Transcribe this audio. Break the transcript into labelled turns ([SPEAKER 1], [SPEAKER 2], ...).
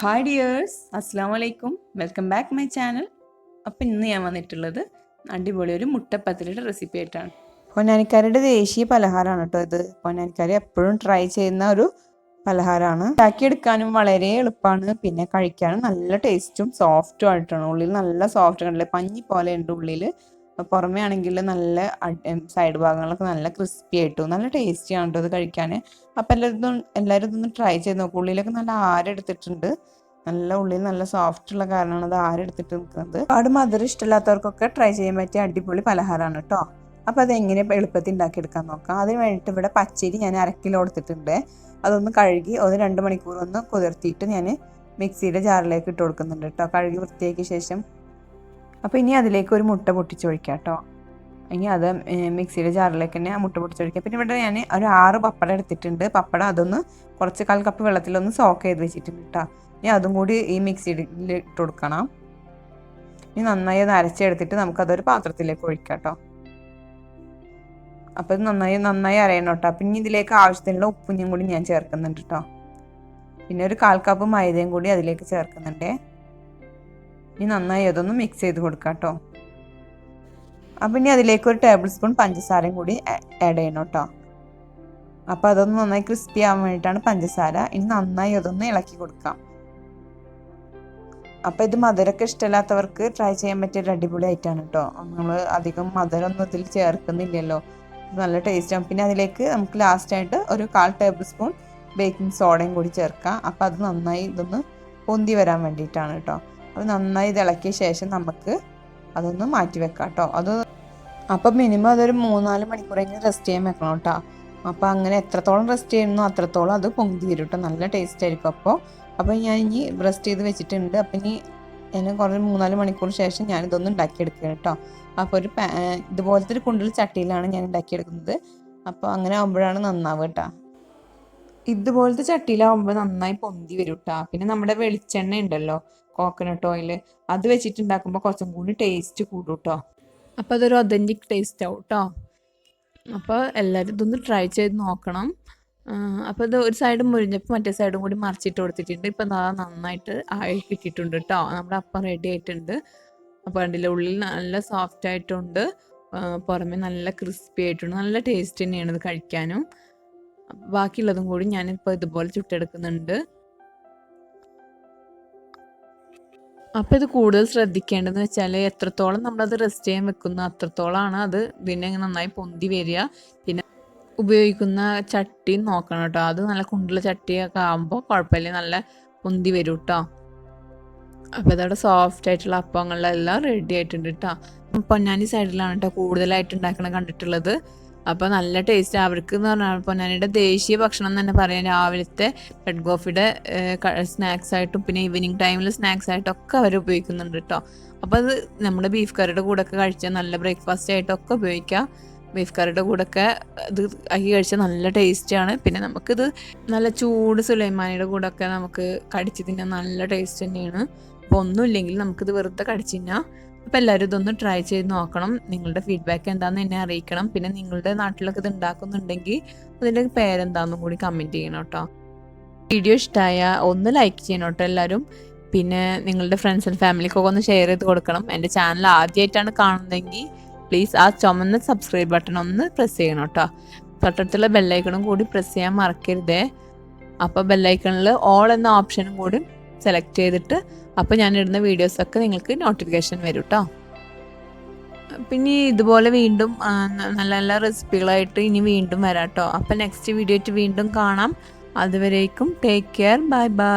[SPEAKER 1] Hi dears, അസ്സാം വലൈക്കും. Welcome back my channel. അപ്പം ഇന്ന് ഞാൻ വന്നിട്ടുള്ളത് അടിപൊളി ഒരു മുട്ടപ്പത്തിരിയുടെ റെസിപ്പി ആയിട്ടാണ്. പൊന്നാനിക്കാരുടെ ദേശീയ പലഹാരമാണ് കേട്ടോ ഇത്. പൊന്നാനിക്കാർ എപ്പോഴും ട്രൈ ചെയ്യുന്ന ഒരു പലഹാരമാണ്. ഉണ്ടാക്കിയെടുക്കാനും വളരെ എളുപ്പമാണ്, പിന്നെ കഴിക്കാനും നല്ല ടേസ്റ്റും സോഫ്റ്റും ആയിട്ടാണ്. ഉള്ളിൽ നല്ല സോഫ്റ്റ് കണ്ടില്ലേ, പഞ്ഞി പോലെ ഉണ്ട് ഉള്ളിൽ. പുറമേ ആണെങ്കിൽ നല്ല സൈഡ് ഭാഗങ്ങളൊക്കെ നല്ല ക്രിസ്പി ആയിട്ടു നല്ല ടേസ്റ്റിയാണ് കേട്ടോ ഇത് കഴിക്കാൻ. അപ്പം എല്ലാവരും ഇതൊന്ന് ട്രൈ ചെയ്ത് നോക്കും. ഉള്ളിലൊക്കെ നല്ല ആരെടുത്തിട്ടുണ്ട്, നല്ല ഉള്ളിൽ നല്ല സോഫ്റ്റ് ഉള്ള കാരണമാണ് അത് ആരെടുത്തിട്ട് നിൽക്കുന്നത്. ഒരുപാട് മധുരം ഇഷ്ടമില്ലാത്തവർക്കൊക്കെ ട്രൈ ചെയ്യാൻ പറ്റിയ അടിപൊളി പലഹാരമാണ് കേട്ടോ. അപ്പോൾ അതെങ്ങനെ എളുപ്പത്തിൽ ഉണ്ടാക്കിയെടുക്കാൻ നോക്കാം. അതിന് വേണ്ടിയിട്ട് ഇവിടെ പച്ചരി ഞാൻ 1/2 കിലോ എടുത്തിട്ടുണ്ട്. അതൊന്ന് കഴുകി 2 മണിക്കൂർ ഒന്ന് കുതിർത്തിയിട്ട് ഞാൻ മിക്സിയുടെ ജാറിലേക്ക് ഇട്ട് കൊടുക്കുന്നുണ്ട് കേട്ടോ, കഴുകി വൃത്തിയാക്കിയ ശേഷം. അപ്പോൾ ഇനി അതിലേക്ക് ഒരു മുട്ട പൊട്ടിച്ചൊഴിക്കാം കേട്ടോ. ഇനി അത് മിക്സിയുടെ ജാറിലേക്ക് തന്നെ മുട്ട പൊട്ടിച്ചൊഴിക്കാം. പിന്നെ ഇവിടെ ഞാൻ ഒരു 6 പപ്പടം എടുത്തിട്ടുണ്ട്. പപ്പടം അതൊന്ന് കുറച്ച് 1/4 കപ്പ് വെള്ളത്തിലൊന്ന് സോക്ക് ചെയ്ത് വെച്ചിട്ടുണ്ട് കേട്ടോ. ഇനി അതും കൂടി ഈ മിക്സിയിൽ ഇട്ട് കൊടുക്കണം. ഇനി നന്നായി ഒന്ന് അരച്ചെടുത്തിട്ട് നമുക്കതൊരു പാത്രത്തിലേക്ക് ഒഴിക്കാം കേട്ടോ. അപ്പോൾ ഇത് നന്നായി അരയണം കേട്ടോ. പിന്നെ ഇതിലേക്ക് ആവശ്യത്തിനുള്ള ഉപ്പും കൂടി ഞാൻ ചേർക്കുന്നുണ്ട് കേട്ടോ. പിന്നെ ഒരു 1/4 കപ്പ് മൈദയും കൂടി അതിലേക്ക് ചേർക്കുന്നുണ്ട്. ഇനി നന്നായി അതൊന്ന് മിക്സ് ചെയ്ത് കൊടുക്കാം കേട്ടോ. അപ്പം ഇനി അതിലേക്ക് ഒരു ടേബിൾ സ്പൂൺ പഞ്ചസാരയും കൂടി ആഡ് ചെയ്യണം കേട്ടോ. അപ്പോൾ അതൊന്ന് നന്നായി ക്രിസ്പി ആവാൻ വേണ്ടിയിട്ടാണ് പഞ്ചസാര. ഇനി നന്നായി അതൊന്ന് ഇളക്കി കൊടുക്കാം. അപ്പോൾ ഇത് മധുരമൊക്കെ ഇഷ്ടമില്ലാത്തവർക്ക് ട്രൈ ചെയ്യാൻ പറ്റിയ ഒരു അടിപൊളി ആയിട്ടാണ് കേട്ടോ. നമ്മൾ അധികം മധുരമൊന്നും ഇതിൽ ചേർക്കുന്നില്ലല്ലോ, നല്ല ടേസ്റ്റാണ്. പിന്നെ അതിലേക്ക് നമുക്ക് ലാസ്റ്റായിട്ട് ഒരു 1/4 ടേബിൾ സ്പൂൺ ബേക്കിംഗ് സോഡയും കൂടി ചേർക്കാം. അപ്പോൾ അത് നന്നായി ഇതൊന്ന് പൊന്തി വരാൻ വേണ്ടിയിട്ടാണ് കേട്ടോ. അത് നന്നായി ഇത് ഇളക്കിയ ശേഷം നമുക്ക് അതൊന്ന് മാറ്റി വെക്കാം കേട്ടോ. അപ്പം മിനിമം അതൊരു 3-4 മണിക്കൂറെങ്കിലും റെസ്റ്റ് ചെയ്യാൻ വെക്കണം കേട്ടോ. അപ്പോൾ അങ്ങനെ എത്രത്തോളം റെസ്റ്റ് ചെയ്യുന്നു അത്രത്തോളം അത് പൊന്തി വരും കേട്ടോ, നല്ല ടേസ്റ്റ് ആയിരിക്കും. അപ്പോൾ ഞാൻ ഇനി റെസ്റ്റ് ചെയ്ത് വെച്ചിട്ടുണ്ട്. അപ്പം ഇനി ഞാൻ കുറച്ച് 3-4 മണിക്കൂർ ശേഷം ഞാനിതൊന്ന് ഉണ്ടാക്കിയെടുക്കുകയാണ് കേട്ടോ. അപ്പോൾ ഒരു ഇതുപോലത്തെ ഒരു കുണ്ടിൽ ചട്ടിയിലാണ് ഞാൻ ഉണ്ടാക്കിയെടുക്കുന്നത്. അപ്പോൾ അങ്ങനെ ആകുമ്പോഴാണ് നന്നാവുക കേട്ടോ. ഇതുപോലത്തെ ചട്ടിയിലാവുമ്പോൾ നന്നായി പൊന്തി വരും കേട്ടോ. പിന്നെ നമ്മുടെ വെളിച്ചെണ്ണ ഉണ്ടല്ലോ, കോക്കനട്ട് ഓയിൽ, അത് വെച്ചിട്ട് ഉണ്ടാക്കുമ്പോൾ കുറച്ചും കൂടി ടേസ്റ്റ് കൂടും കേട്ടോ. അപ്പോൾ അതൊരു ഒതൻറ്റിക് ടേസ്റ്റ് ആവും കേട്ടോ. അപ്പോൾ എല്ലാവരും ഇതൊന്ന് ട്രൈ ചെയ്ത് നോക്കണം. അപ്പോൾ ഇത് ഒരു സൈഡ് മുരിഞ്ഞപ്പോൾ മറ്റേ സൈഡും കൂടി മറിച്ചിട്ട് കൊടുത്തിട്ടുണ്ട്. ഇപ്പം നന്നായിട്ട് ആയി കിട്ടിയിട്ടുണ്ട് കേട്ടോ. നമ്മുടെ അപ്പം റെഡി ആയിട്ടുണ്ട്. അപ്പോൾ കണ്ടില്ല, ഉള്ളിൽ നല്ല സോഫ്റ്റ് ആയിട്ടുണ്ട്, പുറമെ നല്ല ക്രിസ്പി ആയിട്ടുണ്ട്. നല്ല ടേസ്റ്റ് തന്നെയാണ് ഇത് കഴിക്കാനും. ബാക്കിയുള്ളതും കൂടി ഞാനിപ്പോൾ ഇതുപോലെ ചുട്ടെടുക്കുന്നുണ്ട്. അപ്പോൾ ഇത് കൂടുതൽ ശ്രദ്ധിക്കേണ്ടതെന്ന് വെച്ചാൽ എത്രത്തോളം നമ്മളത് റെസ്റ്റ് ചെയ്യാൻ വെക്കുന്നു അത്രത്തോളമാണ് അത് പിന്നെ നന്നായി പൊന്തി വരിക. പിന്നെ ഉപയോഗിക്കുന്ന ചട്ടി നോക്കണം കേട്ടോ. അത് നല്ല കുണ്ടുള്ള ചട്ടിയൊക്കെ ആകുമ്പോൾ കുഴപ്പമില്ല, നല്ല പൊന്തി വരും കേട്ടോ. അപ്പോൾ അതവിടെ സോഫ്റ്റ് ആയിട്ടുള്ള അപ്പങ്ങളെല്ലാം റെഡി ആയിട്ടുണ്ട് കേട്ടോ. പൊന്നാനി സൈഡിലാണ് കേട്ടോ കൂടുതലായിട്ട് ഉണ്ടാക്കണം കണ്ടിട്ടുള്ളത്. അപ്പോൾ നല്ല ടേസ്റ്റ് അവർക്ക് എന്ന് പറഞ്ഞാൽ പൊന്നാനിയുടെ ദേശീയ ഭക്ഷണം തന്നെ പറയാം. രാവിലത്തെ റെഡ് കോഫിയുടെ സ്നാക്സ് ആയിട്ടും പിന്നെ ഈവനിങ് ടൈമിൽ സ്നാക്സ് ആയിട്ടും ഒക്കെ അവർ ഉപയോഗിക്കുന്നുണ്ട് കേട്ടോ. അപ്പോൾ അത് നമ്മുടെ ബീഫ് കറിയുടെ കൂടെ ഒക്കെ കഴിച്ചാൽ നല്ല ബ്രേക്ക്ഫാസ്റ്റ് ആയിട്ടൊക്കെ ഉപയോഗിക്കാം. ബീഫ് കറിയുടെ കൂടെ ഒക്കെ ഇത് ആക്കി കഴിച്ചാൽ നല്ല ടേസ്റ്റാണ്. പിന്നെ നമുക്കിത് നല്ല ചൂട് സുലൈമാനിയുടെ കൂടെ ഒക്കെ നമുക്ക് കടിച്ച് തിന്നാൻ നല്ല ടേസ്റ്റ് തന്നെയാണ്. അപ്പോൾ ഒന്നുമില്ലെങ്കിൽ നമുക്കിത് വെറുതെ കടിച്ച് തിന്നാം. അപ്പോൾ എല്ലാവരും ഇതൊന്ന് ട്രൈ ചെയ്ത് നോക്കണം. നിങ്ങളുടെ ഫീഡ്ബാക്ക് എന്താണെന്ന് എന്നെ അറിയിക്കണം. പിന്നെ നിങ്ങളുടെ നാട്ടിലൊക്കെ ഇത് ഉണ്ടാക്കുന്നുണ്ടെങ്കിൽ അതിൻ്റെ പേരെന്താണെന്നും കൂടി കമൻറ്റ് ചെയ്യണം കേട്ടോ. വീഡിയോ ഇഷ്ടമായ ഒന്ന് ലൈക്ക് ചെയ്യണം കേട്ടോ എല്ലാവരും. പിന്നെ നിങ്ങളുടെ ഫ്രണ്ട്സ് ആൻഡ് ഫാമിലിക്കൊക്കെ ഒന്ന് ഷെയർ ചെയ്ത് കൊടുക്കണം. എൻ്റെ ചാനൽ ആദ്യമായിട്ടാണ് കാണുന്നതെങ്കിൽ പ്ലീസ് ആ ചുമന്ന സബ്സ്ക്രൈബ് ബട്ടൺ ഒന്ന് പ്രസ് ചെയ്യണം കേട്ടോ. തൊട്ടടുത്തുള്ള ബെല്ലൈക്കണും കൂടി പ്രസ് ചെയ്യാൻ മറക്കരുതേ. അപ്പോൾ ബെല്ലൈക്കണിൽ ഓൾ എന്ന ഓപ്ഷനും കൂടി സെലക്ട് ചെയ്തിട്ട് അപ്പോൾ ഞാനിടുന്ന വീഡിയോസൊക്കെ നിങ്ങൾക്ക് നോട്ടിഫിക്കേഷൻ വരും കേട്ടോ. പിന്നെ ഇതുപോലെ വീണ്ടും നല്ല നല്ല റെസിപ്പികളായിട്ട് ഇനി വീണ്ടും വരാം കേട്ടോ. അപ്പോൾ നെക്സ്റ്റ് വീഡിയോ ആയിട്ട് വീണ്ടും കാണാം. അതുവരേക്കും ടേക്ക് കെയർ, ബൈ ബൈ.